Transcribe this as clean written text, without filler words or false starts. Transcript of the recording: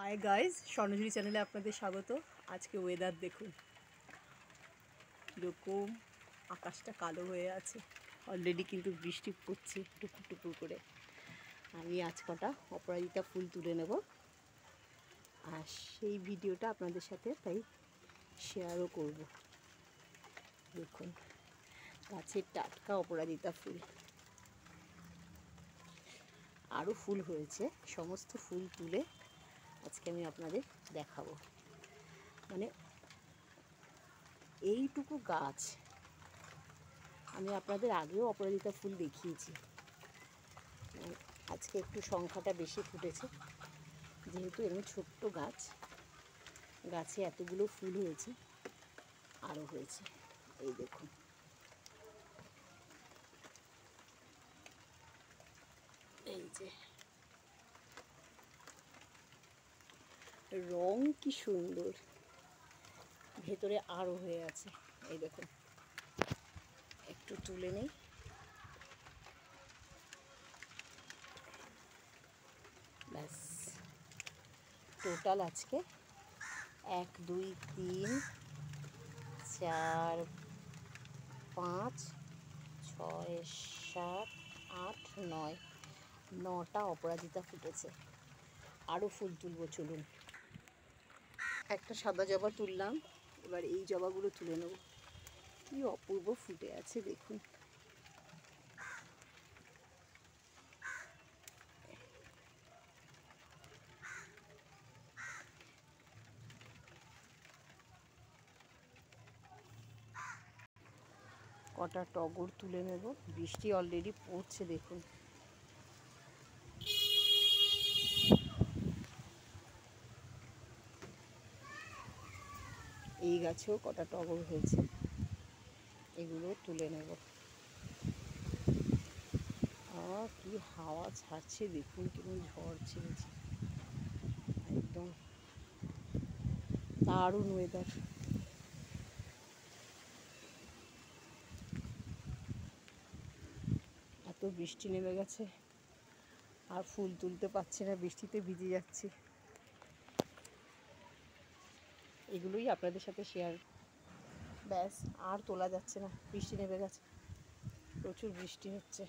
Hi guys, স্বর্ণঝুরি চ্যানেলে আপনাদের স্বাগত। আজকে ওয়েদার দেখুন, এরকম আকাশটা কালো হয়ে আছে। অলরেডি কিন্তু বৃষ্টি পড়ছে টুকুর টুকুর করে। আমি আজ কটা অপরাজিতা ফুল তুলে নেব, আর সেই ভিডিওটা আপনাদের সাথে তাই শেয়ারও করব। দেখুন গাছের টাটকা অপরাজিতা ফুল, আরও ফুল হয়েছে। সমস্ত ফুল তুলে আজকে আমি আপনাদের দেখাবো। মানে এইটুকু গাছ আমি আপনাদের আগেও অপরাজিতা ফুল দেখিয়েছি। আজকে একটু সংখ্যাটা বেশি ফুটেছে, যেহেতু এমনি ছোট্ট গাছ, গাছে এতগুলো ফুল হয়েছে, আরও হয়েছে। এই দেখুন, এই যে রং কি সুন্দর, ভেতরে আরও হয়ে আছে। এই দেখুন, একটু তুলে নেই। ব্যাস, টোটাল আজকে 1 2 3 4 5 6 7 8 9 9টা অপরাজিতা ফুটেছে। আরও ফুল তুলব, চলুন। একটা সাদা জবা তুললাম, এবার এই জবাগুলো তুলে নেব। কি অপূর্ব ফুটে আছে দেখুন। কটা টগর তুলে নেব, বৃষ্টি অলরেডি পড়ছে দেখুন। এই গাছেও কটা টগর হয়েছে, এগুলো তুলে নেব। কি হাওয়া ছাড়ছে দেখুন, কেমন ঝড় ছেড়েছে, একদম দারুণ ওয়েদার। এত বৃষ্টি নেমে গেছে, আর ফুল তুলতে পারছি না, বৃষ্টিতে ভিজে যাচ্ছি। এগুলোই আপনাদের সাথে শেয়ার। ব্যাস, আর তোলা যাচ্ছে না, বৃষ্টি নেমে গেছে, প্রচুর বৃষ্টি হচ্ছে।